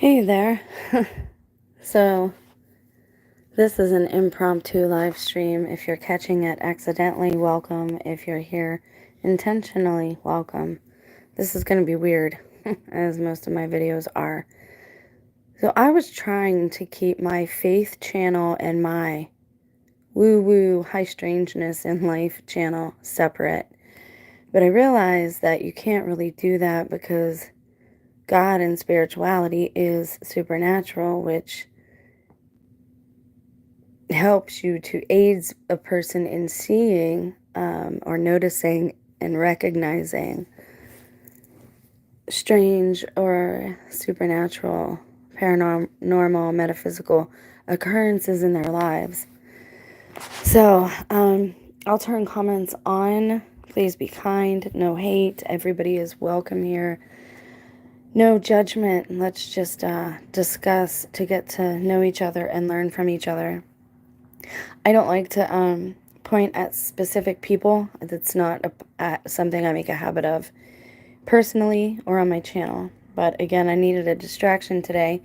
Hey there. So, this is an impromptu live stream. If you're catching it accidentally, welcome. If you're here intentionally, welcome. This is going to be weird, as most of my videos are. So, I was trying to keep my faith channel and my woo-woo high strangeness in life channel separate. But I realized that you can't really do that because God and spirituality is supernatural, which helps you to aid a person in seeing or noticing and recognizing strange or supernatural, paranormal, metaphysical occurrences in their lives. So, I'll turn comments on. Please be kind, no hate. Everybody is welcome here. No judgment. Let's just discuss to get to know each other and learn from each other. I don't like to point at specific people. That's not something I make a habit of personally or on my channel. But again, I needed a distraction today.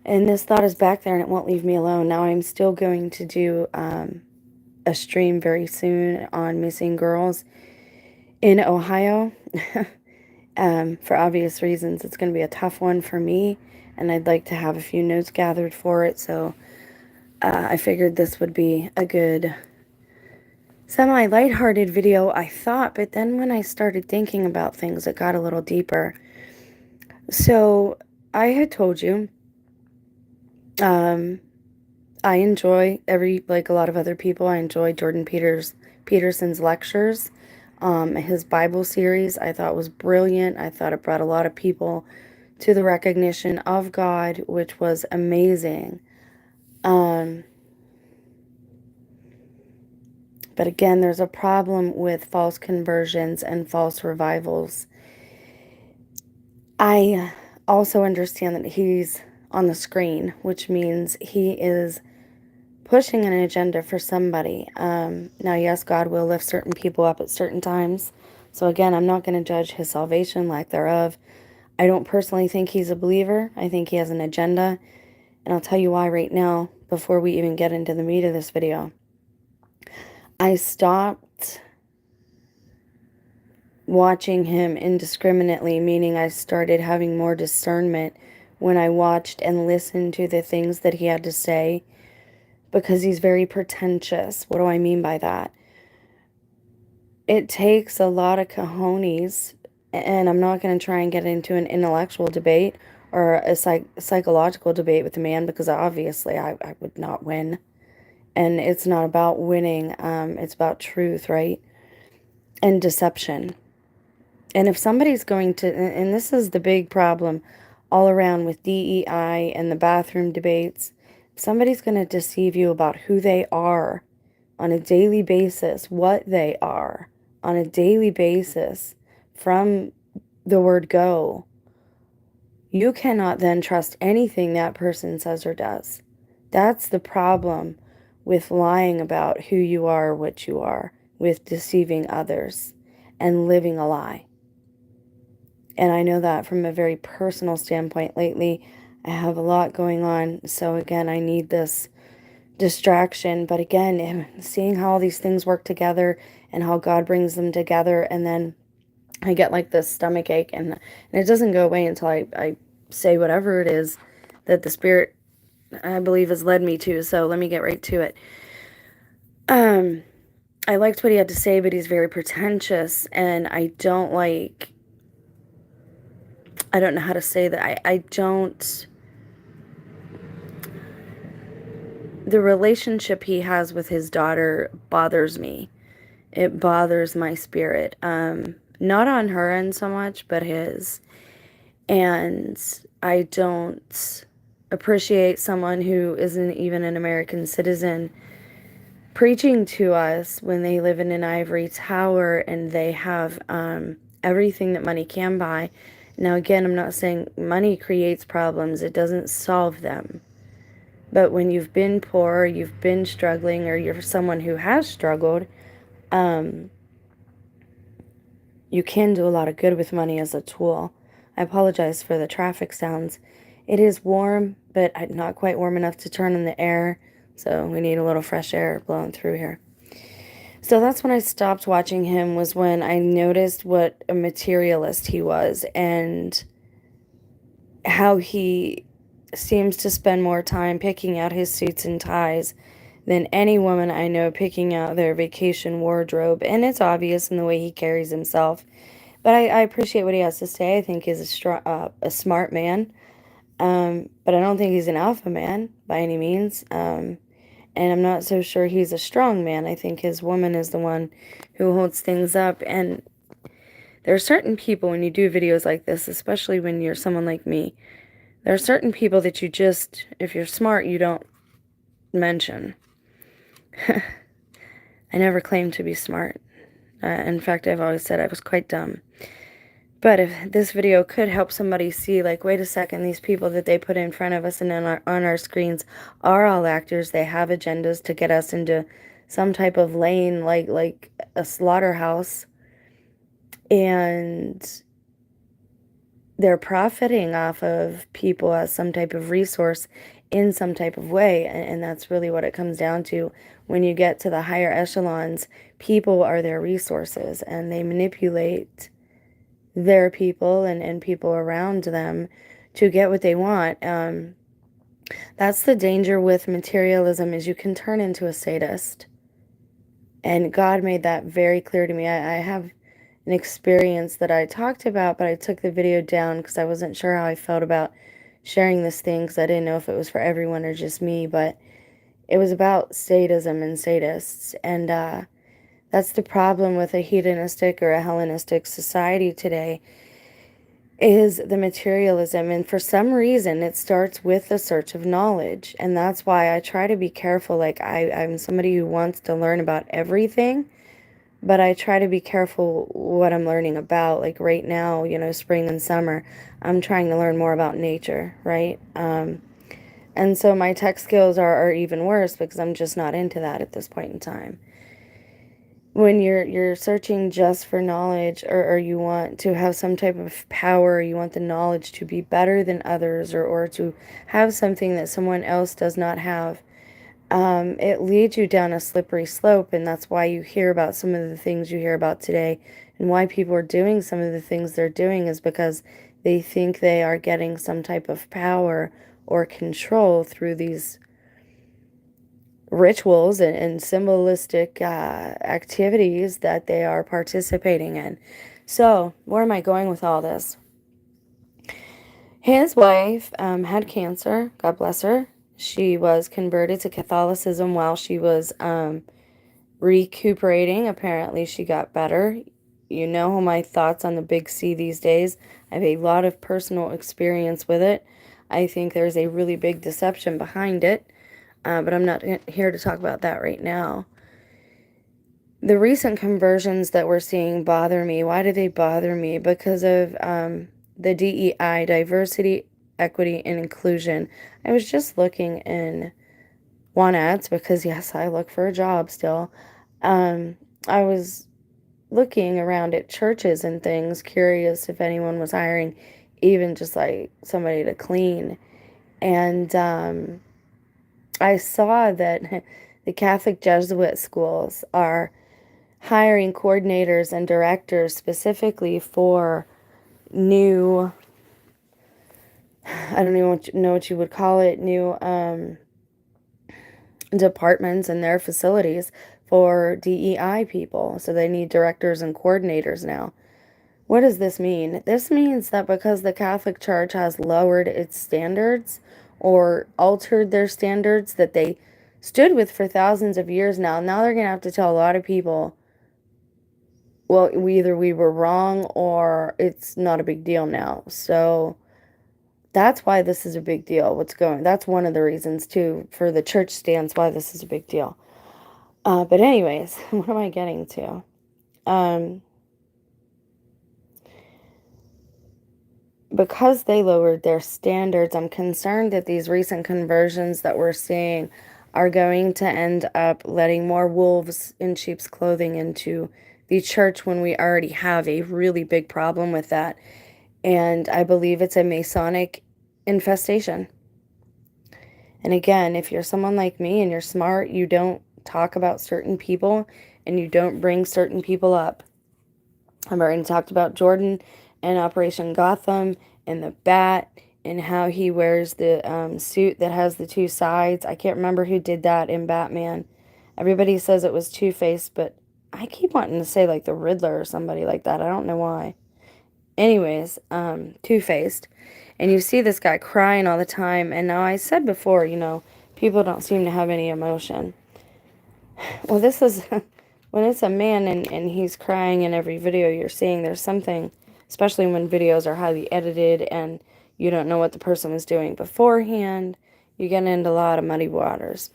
And this thought is back there and it won't leave me alone. Now I'm still going to do a stream very soon on missing girls in Ohio. For obvious reasons, it's going to be a tough one for me. And I'd like to have a few notes gathered for it. So I figured this would be a good semi-lighthearted video, I thought, but then when I started thinking about things, it got a little deeper. So I had told you, I enjoy like a lot of other people, I enjoy Jordan Peterson's lectures. His Bible series I thought was brilliant. I thought it brought a lot of people to the recognition of God, which was amazing. But again, there's a problem with false conversions and false revivals. I also understand that he's on the screen, which means he is pushing an agenda for somebody. Now, yes, God will lift certain people up at certain times. So again, I'm not going to judge his salvation, lack thereof. I don't personally think he's a believer. I think he has an agenda. And I'll tell you why right now, before we even get into the meat of this video. I stopped watching him indiscriminately, meaning I started having more discernment when I watched and listened to the things that he had to say, because he's very pretentious. What do I mean by that? It takes a lot of cojones, and I'm not going to try and get into an intellectual debate or a psychological debate with the man, because obviously I would not win. And it's not about winning, it's about truth, right? And deception. And if somebody's going to, and this is the big problem all around with DEI and the bathroom debates, if somebody's going to deceive you about who they are on a daily basis, what they are on a daily basis from the word go, you cannot then trust anything that person says or does. That's the problem with lying about who you are or what you are, with deceiving others and living a lie. And I know that from a very personal standpoint lately. I have a lot going on. So again, I need this distraction. But again, seeing how all these things work together and how God brings them together. And then I get like this stomach ache. And it doesn't go away until I say whatever it is that the Spirit, I believe, has led me to. So let me get right to it. I liked what he had to say, but he's very pretentious. And I don't know how to say that. I don't, the relationship he has with his daughter bothers me. It bothers my spirit. Not on her end so much, but his. And I don't appreciate someone who isn't even an American citizen preaching to us when they live in an ivory tower and they have everything that money can buy. Now, again, I'm not saying money creates problems. It doesn't solve them. But when you've been poor, you've been struggling, or you're someone who has struggled, you can do a lot of good with money as a tool. I apologize for the traffic sounds. It is warm, but not quite warm enough to turn on the air. So we need a little fresh air blowing through here. So that's when I stopped watching him, was when I noticed what a materialist he was and how he seems to spend more time picking out his suits and ties than any woman I know picking out their vacation wardrobe. And it's obvious in the way he carries himself. But I appreciate what he has to say. I think he's a smart man. But I don't think he's an alpha man by any means. And I'm not so sure he's a strong man. I think his woman is the one who holds things up. And there are certain people, when you do videos like this, especially when you're someone like me, there are certain people that you just, if you're smart, you don't mention. I never claimed to be smart. In fact, I've always said I was quite dumb. But if this video could help somebody see, like, wait a second, these people that they put in front of us and on our screens are all actors. They have agendas to get us into some type of lane, like a slaughterhouse. And they're profiting off of people as some type of resource in some type of way. And that's really what it comes down to. When you get to the higher echelons, people are their resources, and they manipulate their people and people around them to get what they want. That's the danger with materialism, is you can turn into a sadist. And God made that very clear to me. I have an experience that I talked about, but I took the video down because I wasn't sure how I felt about sharing this thing, because I didn't know if it was for everyone or just me. But it was about sadism and sadists. And that's the problem with a hedonistic or a Hellenistic society today, is the materialism. And for some reason, it starts with the search of knowledge. And that's why I try to be careful. Like, I'm somebody who wants to learn about everything, but I try to be careful what I'm learning about. Like right now, spring and summer, I'm trying to learn more about nature, right? And so my tech skills are even worse because I'm just not into that at this point in time. When you're searching just for knowledge, or you want to have some type of power, you want the knowledge to be better than others, or to have something that someone else does not have, it leads you down a slippery slope. And that's why you hear about some of the things you hear about today, and why people are doing some of the things they're doing, is because they think they are getting some type of power or control through these rituals and symbolistic activities that they are participating in. So, where am I going with all this? His wife had cancer, God bless her. She was converted to Catholicism while she was recuperating. Apparently, she got better. You know my thoughts on the big C these days. I have a lot of personal experience with it. I think there's a really big deception behind it. But I'm not here to talk about that right now. The recent conversions that we're seeing bother me. Why do they bother me? Because of the DEI, diversity, equity, and inclusion. I was just looking in want ads because, yes, I look for a job still. I was looking around at churches and things, curious if anyone was hiring even just like somebody to clean. And I saw that the Catholic Jesuit schools are hiring coordinators and directors specifically for new, I don't even know what you would call it, new departments in their facilities for DEI people. So they need directors and coordinators now. What does this mean? This means that because the Catholic Church has lowered its standards or altered their standards that they stood with for thousands of years now they're going to have to tell a lot of people, well, either we were wrong or it's not a big deal now. So that's why this is a big deal. That's one of the reasons too for the church stance why this is a big deal. But anyways, what am I getting to? Because they lowered their standards, I'm concerned that these recent conversions that we're seeing are going to end up letting more wolves in sheep's clothing into the church, when we already have a really big problem with that. And I believe it's a Masonic infestation. And again, if you're someone like me and you're smart, you don't talk about certain people and you don't bring certain people up. I've already talked about Jordan and Operation Gotham and the bat and how he wears the suit that has the two sides. I can't remember who did that in Batman. Everybody says it was Two-Face, but I keep wanting to say like the Riddler or somebody like that. I don't know why. Anyways, Two-Faced. And you see this guy crying all the time. And now I said before, people don't seem to have any emotion. Well, this is when it's a man and he's crying in every video you're seeing, there's something, especially when videos are highly edited and you don't know what the person was doing beforehand, you get into a lot of muddy waters.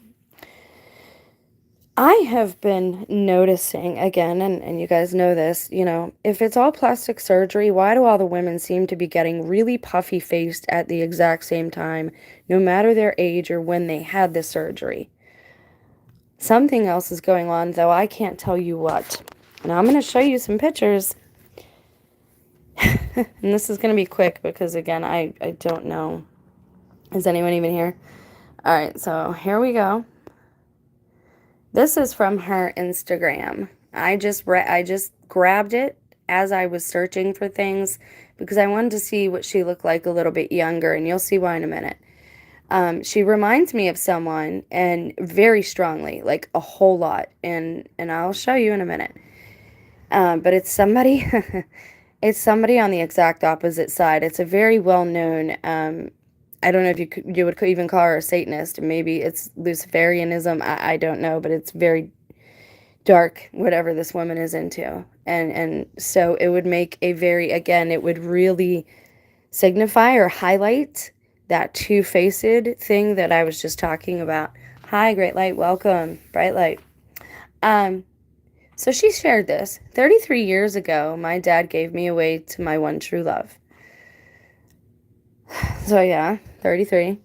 I have been noticing, again, and you guys know this, if it's all plastic surgery, why do all the women seem to be getting really puffy-faced at the exact same time, no matter their age or when they had the surgery? Something else is going on, though I can't tell you what. Now I'm going to show you some pictures. And this is going to be quick because, again, I don't know. Is anyone even here? All right, so here we go. This is from her Instagram. I just grabbed it as I was searching for things because I wanted to see what she looked like a little bit younger, and you'll see why in a minute. She reminds me of someone, and very strongly, like a whole lot, and I'll show you in a minute. But it's somebody, it's somebody on the exact opposite side. It's a very well-known, I don't know if you would even call her a Satanist. Maybe it's Luciferianism. I don't know, but it's very dark, whatever this woman is into. And so it would make it would really signify or highlight that two-faced thing that I was just talking about. Hi, Great Light. Welcome. Bright Light. So she shared this. 33 years ago, my dad gave me away to my one true love. So yeah, 33.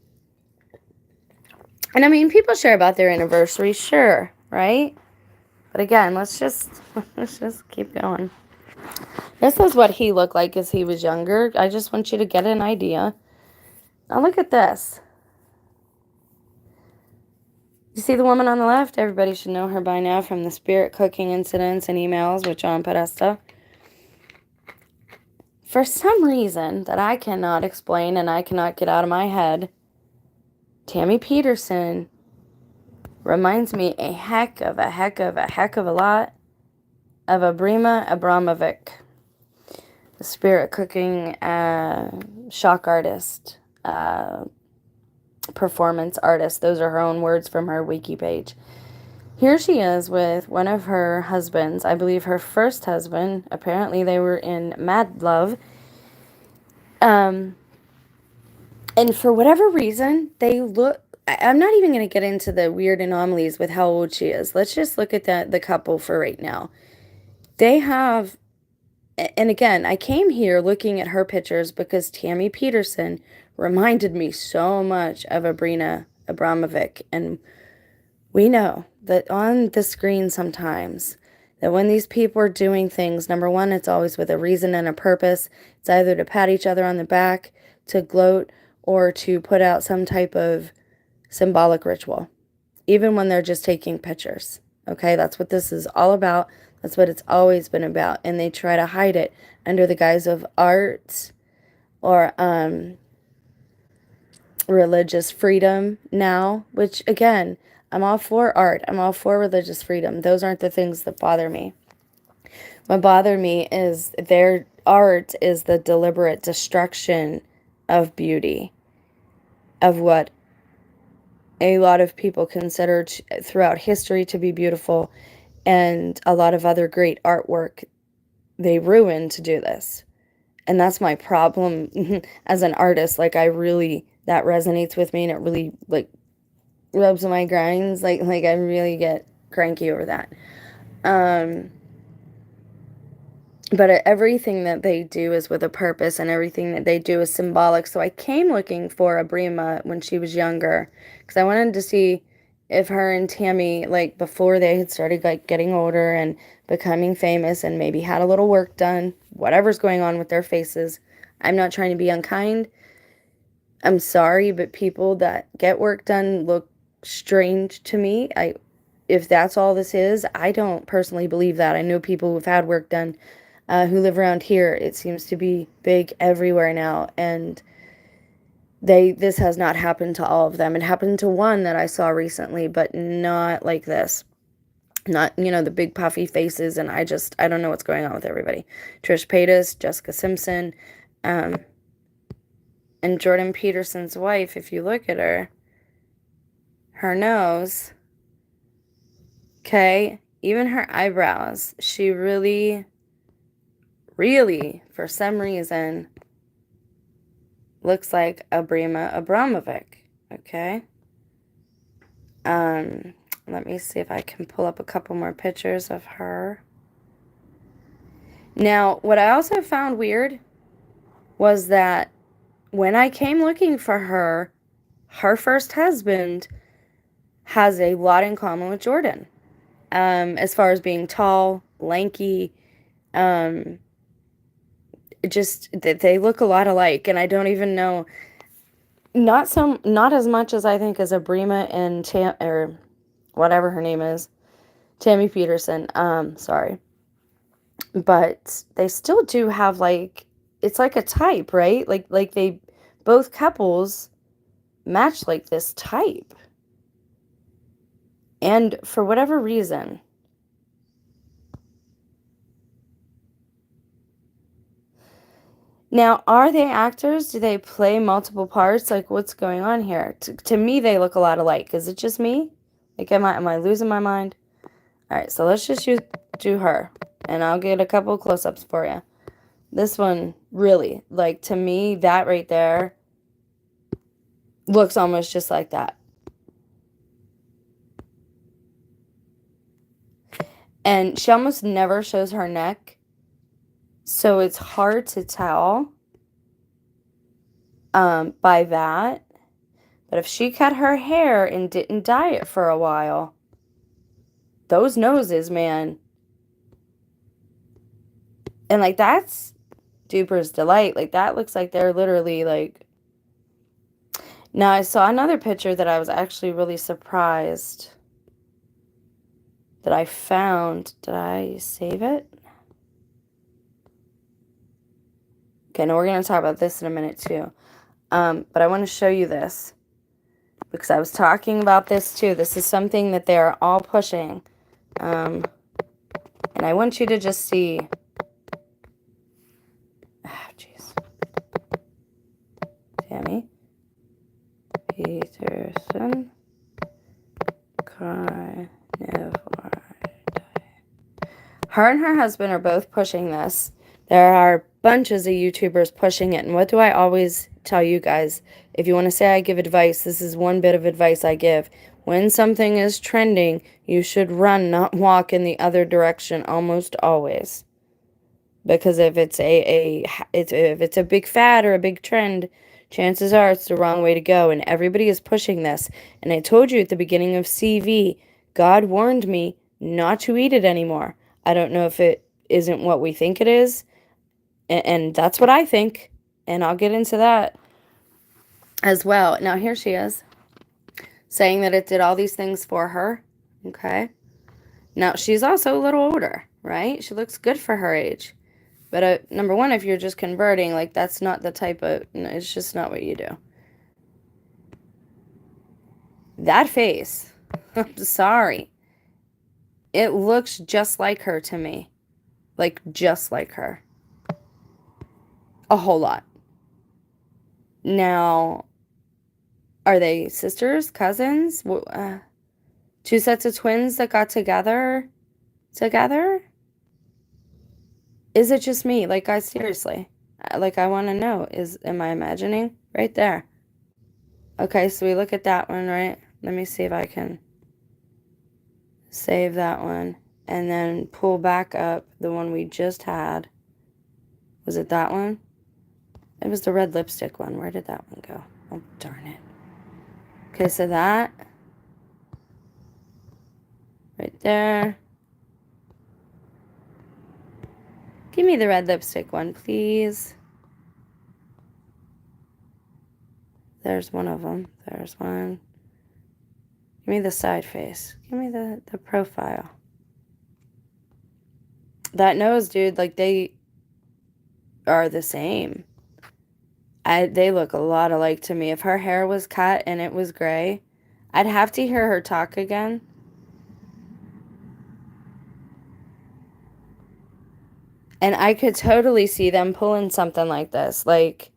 And I mean, people share about their anniversary, sure, right? But again, let's just keep going. This is what he looked like as he was younger. I just want you to get an idea. Now look at this. You see the woman on the left? Everybody should know her by now from the spirit cooking incidents and emails with John Podesta. For some reason that I cannot explain and I cannot get out of my head, Tammy Petersen reminds me a heck of a lot of Abrima Abramovic, the spirit cooking shock artist, performance artist. Those are her own words from her wiki page. Here she is with one of her husbands, I believe her first husband. Apparently they were in mad love. And for whatever reason, they look... I'm not even going to get into the weird anomalies with how old she is. Let's just look at the couple for right now. They have... And again, I came here looking at her pictures because Tammy Petersen reminded me so much of Abrina Abramovic. And we know that on the screen sometimes, that when these people are doing things, number one, it's always with a reason and a purpose. It's either to pat each other on the back, to gloat, or to put out some type of symbolic ritual. Even when they're just taking pictures. Okay, that's what this is all about. That's what it's always been about. And they try to hide it under the guise of art or religious freedom now, which again, I'm all for art. I'm all for religious freedom. Those aren't the things that bother me. What bother me is their art is the deliberate destruction of beauty, of what a lot of people considered throughout history to be beautiful, and a lot of other great artwork they ruin to do this. And that's my problem as an artist. Like, that resonates with me, and it really, like, rubs on my grinds. Like I really get cranky over that. But everything that they do is with a purpose, and everything that they do is symbolic. So I came looking for Abrima when she was younger, because I wanted to see if her and Tammy, like, before they had started, like, getting older and becoming famous and maybe had a little work done, whatever's going on with their faces. I'm not trying to be unkind. I'm sorry, but people that get work done look strange to me. If that's all this is, I don't personally believe that. I know people who've had work done who live around here. It seems to be big everywhere now, and this has not happened to all of them. It happened to one that I saw recently, but not like this. Not, the big puffy faces, and I don't know what's going on with everybody. Trish Paytas, Jessica Simpson, and Jordan Peterson's wife, if you look at her nose, okay, even her eyebrows, she really, really, for some reason, looks like Abrima Abramovic, okay? Let me see if I can pull up a couple more pictures of her. Now, what I also found weird was that when I came looking for her first husband has a lot in common with Jordan. As far as being tall, lanky, just that they look a lot alike, and I don't even know, not as much as I think as Abrima and or whatever her name is, Tammy Petersen. Sorry, but they still do have it's like a type, right? Like they both couples match like this type, and for whatever reason. Now, are they actors? Do they play multiple parts? Like, what's going on here? To me, they look a lot alike. Is it just me? Like, am I losing my mind? All right, so let's just do her, and I'll get a couple close-ups for you. This one, really, like, to me, that right there looks almost just like that. And she almost never shows her neck, so it's hard to tell by that. But if she cut her hair and didn't dye it for a while, those noses, man. And, like, that's Duper's delight. Like, that looks like they're literally, like... Now, I saw another picture that I was actually really surprised that I found. Did I save it? Okay, now we're going to talk about this in a minute, too. But I want to show you this, because I was talking about this, too. This is something that they're all pushing. And I want you to just see... Ah, jeez. Tammy Petersen. Her and her husband are both pushing this. There are bunches of YouTubers pushing it. And what do I always tell you guys? If you want to say I give advice, this is one bit of advice I give. When something is trending, you should run, not walk in the other direction almost always. Because if it's if it's a big fad or a big trend, chances are it's the wrong way to go, and everybody is pushing this. And I told you at the beginning of CV, God warned me not to eat it anymore. I don't know if it isn't what we think it is, and that's what I think, and I'll get into that as well. Now, here she is, saying that it did all these things for her, okay? Now, she's also a little older, right? She looks good for her age. But number one, if you're just converting, like, that's not the type of... It's just not what you do. That face, I'm sorry. It looks just like her to me. Like, just like her. A whole lot. Now, are they sisters, cousins? Two sets of twins that got together? Is it just me? Like, guys, seriously. Like, I want to know. Am I imagining? Right there. Okay, so we look at that one, right? Let me see if I can save that one. And then pull back up the one we just had. Was it that one? It was the red lipstick one. Where did that one go? Oh, darn it. Okay, so that. Right there. Give me the red lipstick one, please. There's one of them. There's one. Give me the side face. Give me the profile. That nose, dude, like, they are the same. They look a lot alike to me. If her hair was cut and it was gray, I'd have to hear her talk again. And I could totally see them pulling something like this, like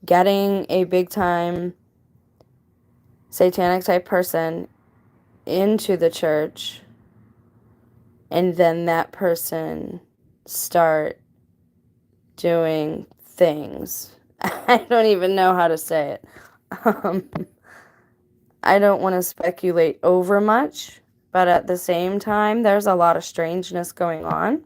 getting a big time satanic type person into the church, and then that person start doing things. I don't even know how to say it. I don't want to speculate over much, but at the same time, there's a lot of strangeness going on.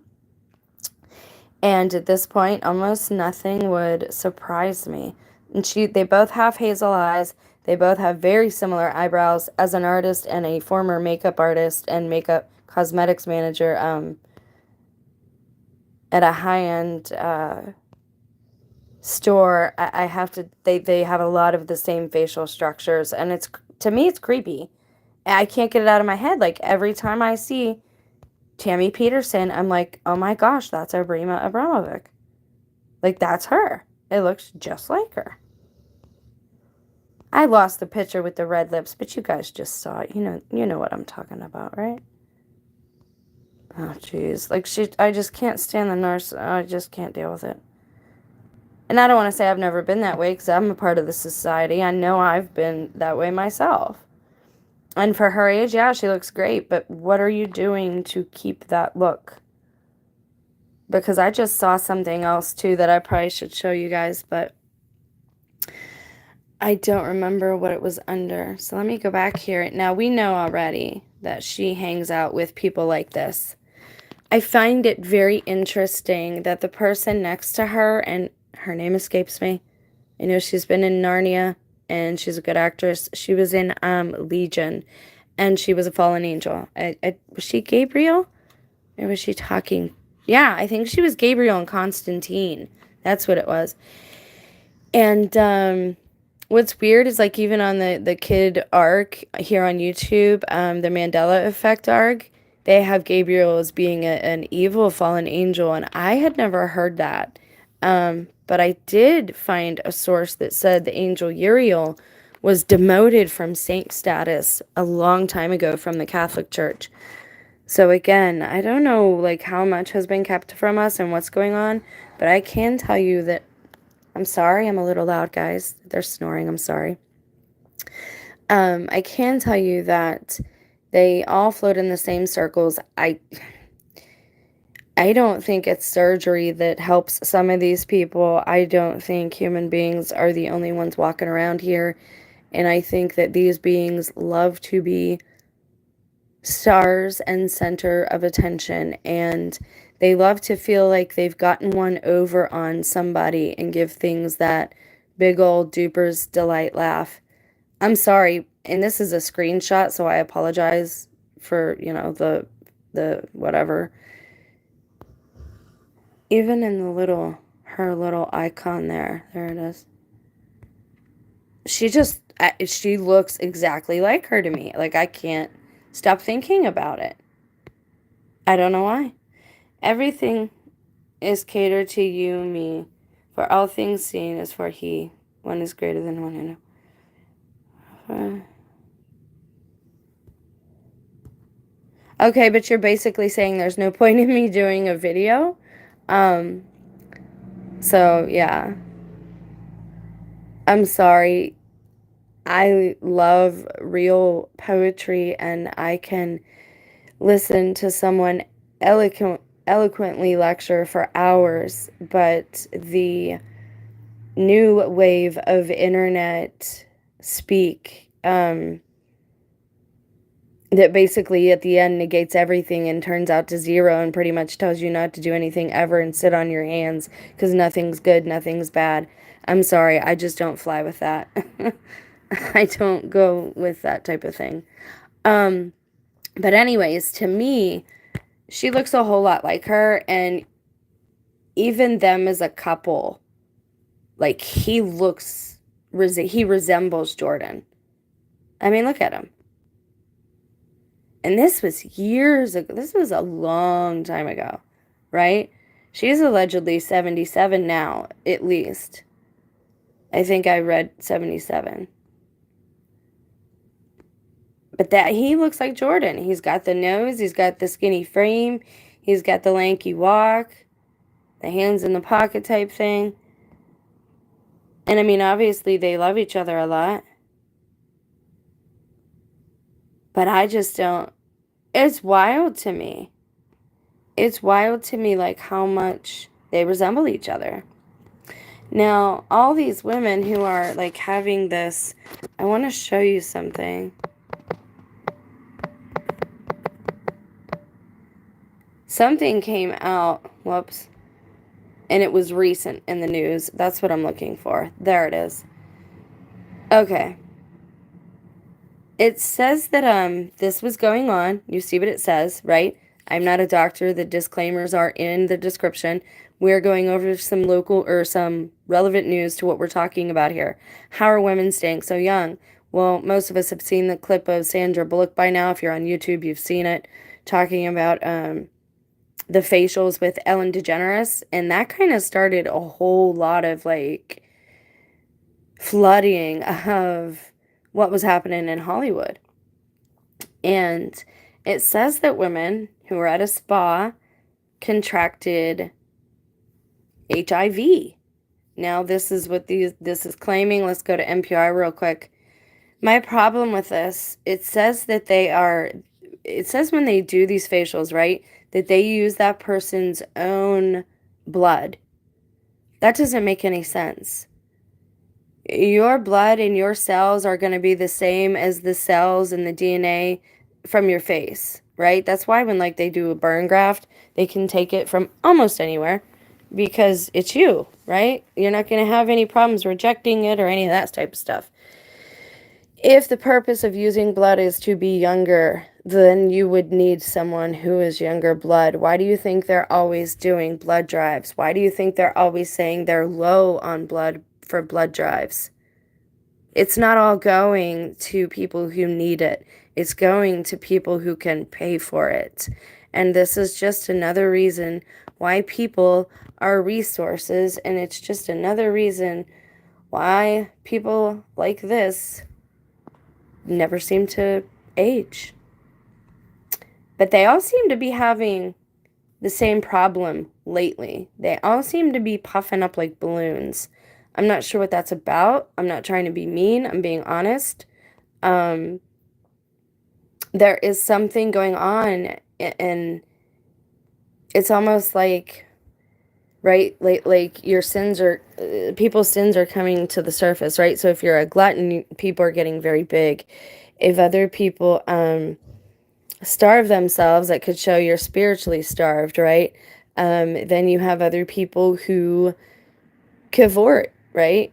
And at this point, almost nothing would surprise me. And they both have hazel eyes. They both have very similar eyebrows. As an artist and a former makeup artist and makeup cosmetics manager at a high-end store, I have to, they have a lot of the same facial structures. And to me, it's creepy. I can't get it out of my head. Like, every time I see Tammy Petersen, I'm like, oh my gosh, that's Abrima Abramovic. Like, that's her. It looks just like her. I lost the picture with the red lips, but you guys just saw it. You know what I'm talking about, right? Oh, jeez. Like, I just can't stand the nurse. I just can't deal with it. And I don't want to say I've never been that way, because I'm a part of the society. I know I've been that way myself. And for her age, yeah, she looks great, but what are you doing to keep that look? Because I just saw something else, too, that I probably should show you guys, but I don't remember what it was under. So let me go back here. Now, we know already that she hangs out with people like this. I find it very interesting that the person next to her, and her name escapes me. I know she's been in Narnia, and she's a good actress. She was in Legion, and she was a fallen angel. Was she Gabriel? Or was she talking? Yeah, I think she was Gabriel in Constantine. That's what it was. And what's weird is, like, even on the kid arc here on YouTube, the Mandela Effect arc, they have Gabriel as being an evil fallen angel, and I had never heard that. But I did find a source that said the angel Uriel was demoted from saint status a long time ago from the Catholic Church. So again, I don't know, like, how much has been kept from us and what's going on, but I can tell you that, I'm sorry, I'm a little loud, guys. They're snoring, I'm sorry. I can tell you that they all float in the same circles. I don't think it's surgery that helps some of these people. I don't think human beings are the only ones walking around here. And I think that these beings love to be stars and center of attention. And they love to feel like they've gotten one over on somebody and give things that big old duper's delight laugh. I'm sorry. And this is a screenshot, so I apologize for, the whatever. Even in her little icon there it is. She looks exactly like her to me. Like, I can't stop thinking about it. I don't know why. Everything is catered to you, me. For all things seen is for he. One is greater than one who know. Okay, but you're basically saying there's no point in me doing a video? So, yeah. I'm sorry. I love real poetry, and I can listen to someone eloquently lecture for hours, but the new wave of internet speak, that basically at the end negates everything and turns out to zero and pretty much tells you not to do anything ever and sit on your hands because nothing's good, nothing's bad. I'm sorry, I just don't fly with that. I don't go with that type of thing. But anyways, to me, she looks a whole lot like her, and even them as a couple, like, he looks he resembles Jordan. I mean, look at him. And this was years ago. This was a long time ago, right? She's allegedly 77 now, at least. I think I read 77. But that he looks like Jordan. He's got the nose, he's got the skinny frame, he's got the lanky walk, the hands in the pocket type thing. And I mean, obviously they love each other a lot. But I just don't. It's wild to me. It's wild to me, like, how much they resemble each other. Now, all these women who are, like, having this, I want to show you something. Something came out, whoops, and it was recent in the news. That's what I'm looking for. There it is. Okay. It says that this was going on. You see what it says, right? I'm not a doctor. The disclaimers are in the description. We're going over some local or some relevant news to what we're talking about here. How are women staying so young? Well, most of us have seen the clip of Sandra Bullock by now. If you're on YouTube, you've seen it, talking about the facials with Ellen DeGeneres. And that kind of started a whole lot of, like, flooding of what was happening in Hollywood. And it says that women who were at a spa contracted HIV. Now, this is what this is claiming. Let's go to NPR real quick. My problem with this, it says that it says when they do these facials, right, that they use that person's own blood. That doesn't make any sense. Your blood and your cells are going to be the same as the cells and the DNA from your face, right? That's why when, like, they do a burn graft, they can take it from almost anywhere because it's you, right? You're not going to have any problems rejecting it or any of that type of stuff. If the purpose of using blood is to be younger, then you would need someone who is younger blood. Why do you think they're always doing blood drives? Why do you think they're always saying they're low on blood for blood drives? It's not all going to people who need it. It's going to people who can pay for it. And this is just another reason why people are resources, and it's just another reason why people like this never seem to age. But they all seem to be having the same problem lately. They all seem to be puffing up like balloons. I'm not sure what that's about. I'm not trying to be mean. I'm being honest. There is something going on, and it's almost like, right, like your sins are, people's sins are coming to the surface, right? So if you're a glutton, people are getting very big. If other people starve themselves, that could show you're spiritually starved, right? Then you have other people who cavort, right?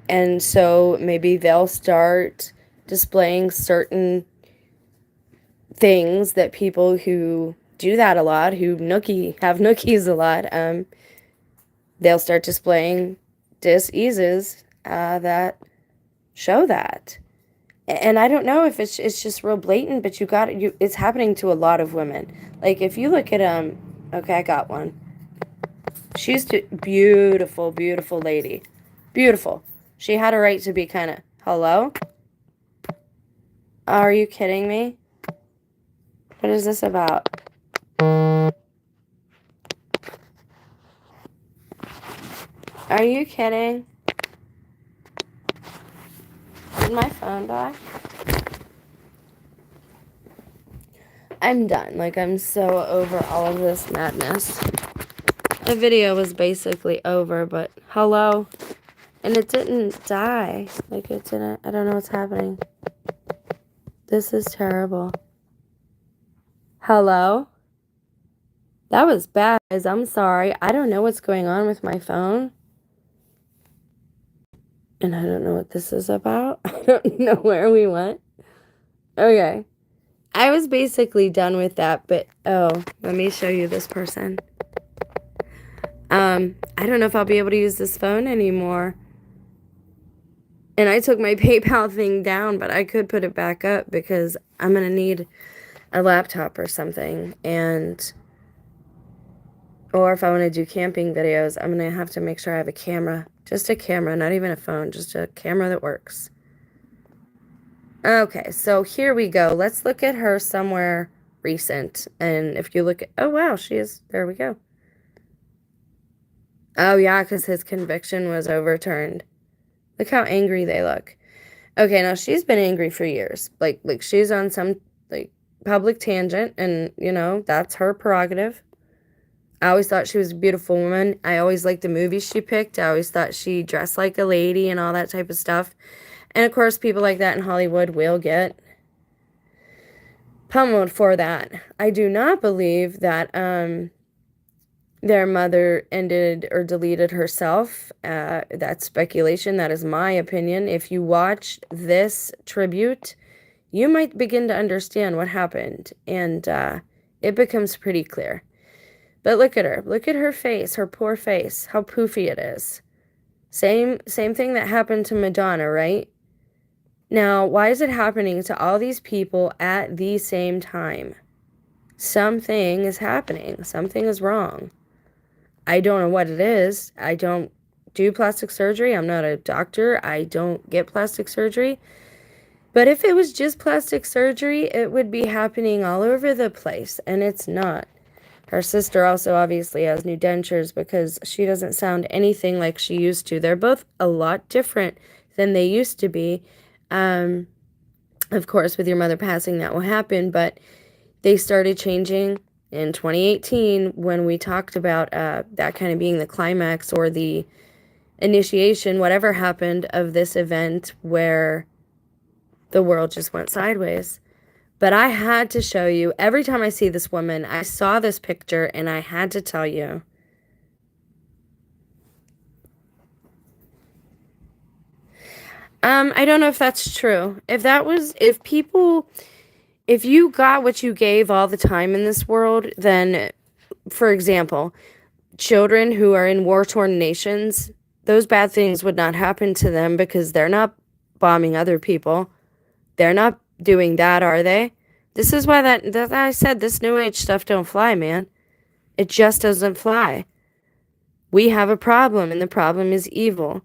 And so maybe they'll start displaying certain things that people who do that a lot, who have nookies a lot, they'll start displaying diseases that show that. And I don't know if it's just real blatant, but it's happening to a lot of women. Like, if you look at okay, I got one. She's beautiful, beautiful lady. Beautiful. She had a right to be kind of, hello? Are you kidding me? What is this about? Are you kidding? Did my phone die? I'm done. Like, I'm so over all of this madness. The video was basically over, but hello? And it didn't die. Like, it didn't. I don't know what's happening. This is terrible. Hello? That was bad, guys. I'm sorry. I don't know what's going on with my phone. And I don't know what this is about. I don't know where we went. Okay. I was basically done with that, but let me show you this person. I don't know if I'll be able to use this phone anymore. And I took my PayPal thing down, but I could put it back up because I'm going to need a laptop or something. Or if I want to do camping videos, I'm going to have to make sure I have a camera. Just a camera, not even a phone, just a camera that works. Okay, so here we go. Let's look at her somewhere recent. And if you look at, oh wow, there we go. Oh yeah, because his conviction was overturned. Look how angry they look. Okay, now she's been angry for years. Like she's on some like public tangent, and that's her prerogative. I always thought she was a beautiful woman. I always liked the movies she picked. I always thought she dressed like a lady and all that type of stuff. And of course, people like that in Hollywood will get pummeled for that. I do not believe that their mother ended or deleted herself. That's speculation. That is my opinion. If you watch this tribute, you might begin to understand what happened, and it becomes pretty clear. But look at her. Look at her face, her poor face, how poofy it is. Same thing that happened to Madonna, right? Now, why is it happening to all these people at the same time? Something is happening. Something is wrong. I don't know what it is. I don't do plastic surgery. I'm not a doctor. I don't get plastic surgery. But if it was just plastic surgery, it would be happening all over the place, and it's not. Her sister also obviously has new dentures because she doesn't sound anything like she used to. They're both a lot different than they used to be. Of course, with your mother passing, that will happen, but they started changing in 2018 when we talked about that kind of being the climax or the initiation, whatever happened, of this event where the world just went sideways. But I had to show you, every time I see this woman, I saw this picture and I had to tell you. I don't know if that's true. If you got what you gave all the time in this world, then, for example, children who are in war-torn nations, those bad things would not happen to them because they're not bombing other people. They're not doing that, are they? This is why that I said this New Age stuff don't fly, man. It just doesn't fly. We have a problem, and the problem is evil.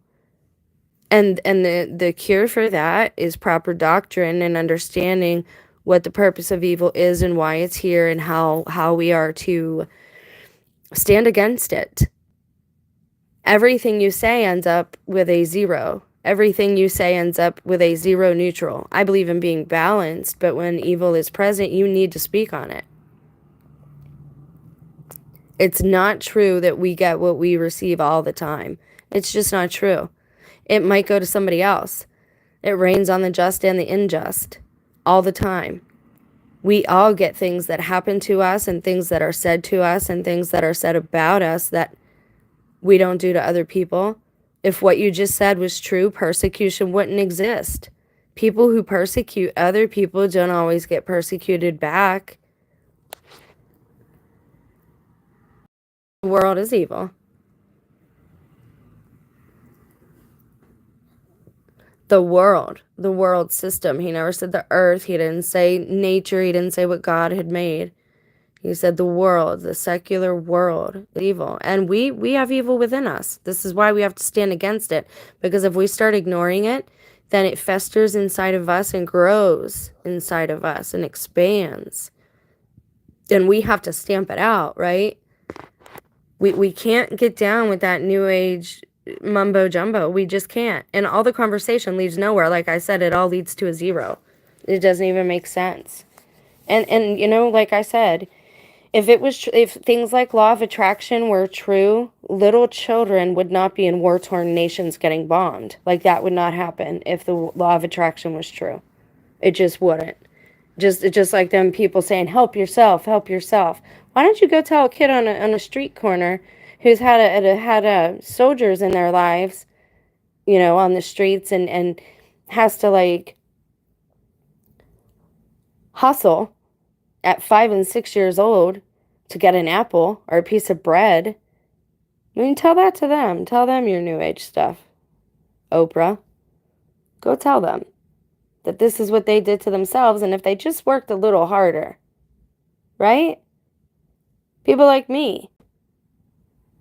And the cure for that is proper doctrine and understanding what the purpose of evil is and why it's here and how we are to stand against it. Everything you say ends up with a zero. Everything you say ends up with a zero neutral. I believe in being balanced, but when evil is present, you need to speak on it. It's not true that we get what we receive all the time. It's just not true. It might go to somebody else. It rains on the just and the unjust all the time. We all get things that happen to us and things that are said to us and things that are said about us that we don't do to other people. If what you just said was true, persecution wouldn't exist. People who persecute other people don't always get persecuted back. The world is evil. The world system. He never said the earth. He didn't say nature. He didn't say what God had made. He said the world, the secular world, evil. And we have evil within us. This is why we have to stand against it. Because if we start ignoring it, then it festers inside of us and grows inside of us and expands. Then we have to stamp it out, right? We can't get down with that New Age mumbo jumbo. We just can't. And all the conversation leads nowhere. Like I said, it all leads to a zero. It doesn't even make sense. And like I said, if things like law of attraction were true, little children would not be in war-torn nations getting bombed. Like that would not happen if the law of attraction was true. It just wouldn't. Just like them people saying, help yourself, help yourself. Why don't you go tell a kid on a street corner who's had soldiers in their lives, on the streets and has to like hustle at 5 and 6 years old to get an apple or a piece of bread. I mean, tell that to them. Tell them your New Age stuff, Oprah. Go tell them that this is what they did to themselves, and if they just worked a little harder, right? People like me,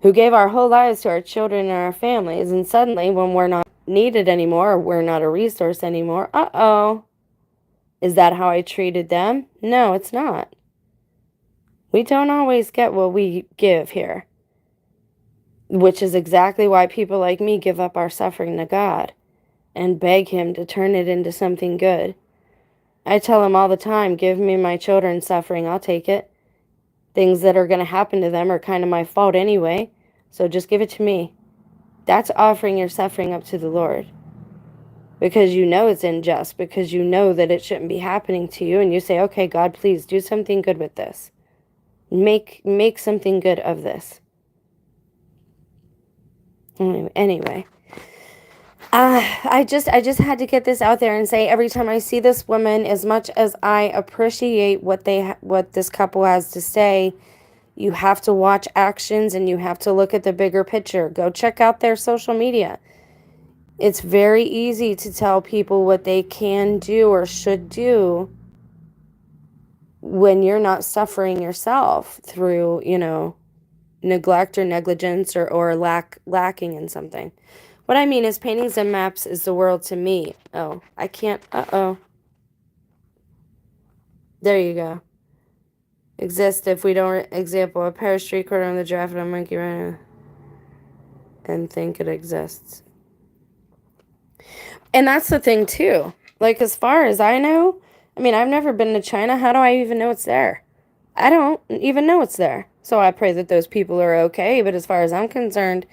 who gave our whole lives to our children and our families, and suddenly when we're not needed anymore, or we're not a resource anymore, uh-oh. Is that how I treated them? No, it's not. We don't always get what we give here, which is exactly why people like me give up our suffering to God and beg Him to turn it into something good. I tell Him all the time, give me my children's suffering, I'll take it. Things that are going to happen to them are kind of my fault anyway, so just give it to me. That's offering your suffering up to the Lord. Because you know it's unjust, because you know that it shouldn't be happening to you, and you say, okay, God, please do something good with this. Make something good of this. Anyway, I just had to get this out there and say, every time I see this woman, as much as I appreciate what this couple has to say, you have to watch actions and you have to look at the bigger picture. Go check out their social media. It's very easy to tell people what they can do or should do when you're not suffering yourself through, neglect or negligence or lacking in something. What I mean is, paintings and maps is the world to me. Oh, I can't. There you go. Exist if we don't, example, a pair of street corner on the giraffe and a monkey running and think it exists. And that's the thing too. Like, as far as I know, I mean, I've never been to China. How do I even know it's there? I don't even know it's there. So I pray that those people are okay. But as far as I'm concerned,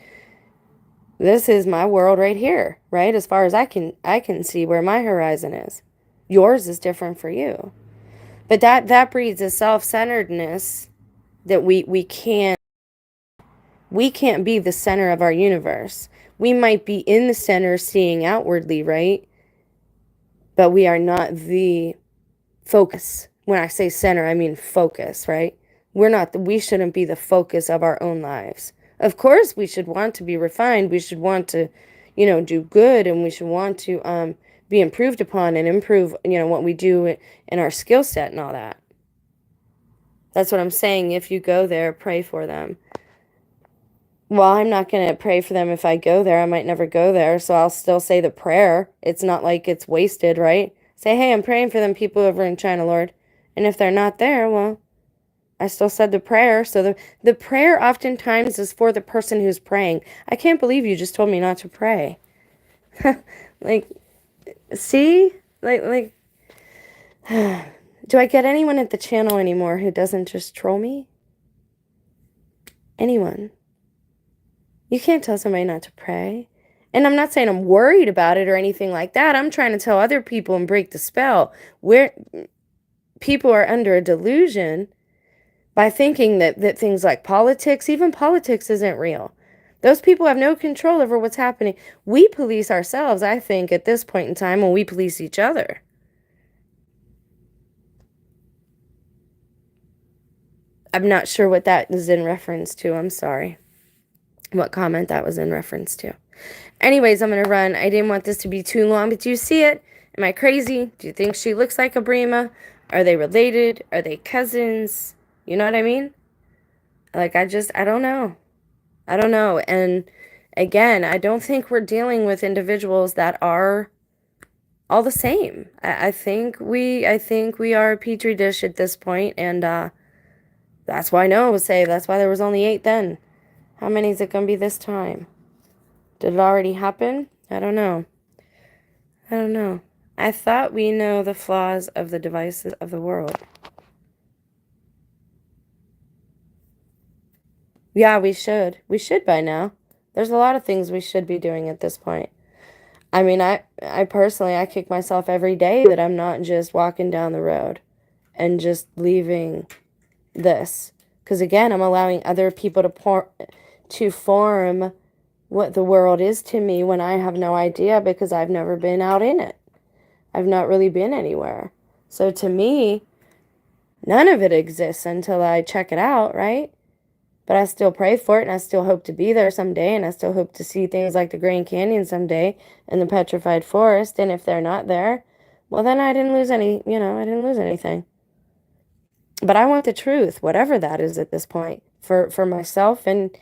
this is my world right here, right? As far as I can see where my horizon is. Yours is different for you. But that breeds a self-centeredness that we can't be the center of our universe. We might be in the center seeing outwardly, right? But we are not the focus. When I say center, I mean focus, right? We shouldn't be the focus of our own lives. Of course, we should want to be refined. We should want to, do good, and we should want to be improved upon and improve, what we do in our skill set and all that. That's what I'm saying. If you go there, pray for them. Well, I'm not going to pray for them if I go there. I might never go there, so I'll still say the prayer. It's not like it's wasted, right? Say, hey, I'm praying for them people over in China, Lord. And if they're not there, well, I still said the prayer. So the prayer oftentimes is for the person who's praying. I can't believe you just told me not to pray. Like, see? Like, do I get anyone at the channel anymore who doesn't just troll me? Anyone? You can't tell somebody not to pray. And I'm not saying I'm worried about it or anything like that. I'm trying to tell other people and break the spell. Where people are under a delusion by thinking that things like politics, even politics, isn't real. Those people have no control over what's happening. We police ourselves, I think, at this point in time, when we police each other. I'm not sure what that is in reference to. I'm sorry. What comment that was in reference to. Anyways, I'm going to run. I didn't want this to be too long, but do you see it? Am I crazy? Do you think she looks like Abrima? Are they related? Are they cousins? You know what I mean? Like, I don't know. I don't know. And again, I don't think we're dealing with individuals that are all the same. I think we are a petri dish at this point, and that's why Noah was saved. That's why there was only 8 then. How many is it going to be this time? Did it already happen? I don't know. I thought we know the flaws of the devices of the world. Yeah, we should. We should by now. There's a lot of things we should be doing at this point. I mean, I personally, I kick myself every day that I'm not just walking down the road and just leaving this. Because again, I'm allowing other people to form what the world is to me when I have no idea, because I've never been out in it. I've not really been anywhere. So to me, none of it exists until I check it out, right? But I still pray for it, and I still hope to be there someday, and I still hope to see things like the Grand Canyon someday and the Petrified Forest. And if they're not there, well, then I didn't lose any, I didn't lose anything. But I want the truth, whatever that is at this point, for myself and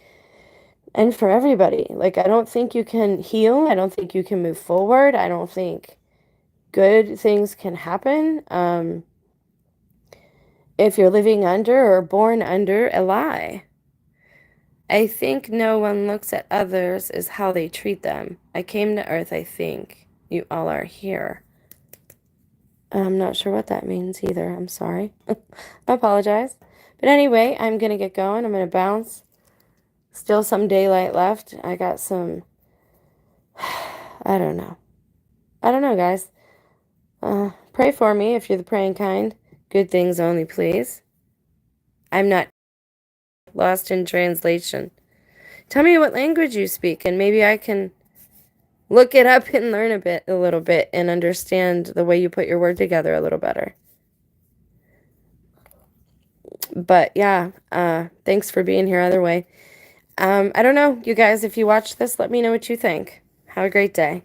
for everybody. Like, I don't think you can heal. I don't think you can move forward. I don't think good things can happen if you're living under or born under a lie. I think no one looks at others as how they treat them. I came to Earth, I think. You all are here. I'm not sure what that means either. I'm sorry. I apologize. But anyway, I'm going to get going. I'm going to bounce. Still some daylight left. I got some... I don't know. I don't know, guys. Pray for me if you're the praying kind. Good things only, please. I'm not lost in translation. Tell me what language you speak, and maybe I can look it up and learn a little bit, and understand the way you put your word together a little better. But yeah, thanks for being here either way. I don't know, you guys, if you watch this, let me know what you think. Have a great day.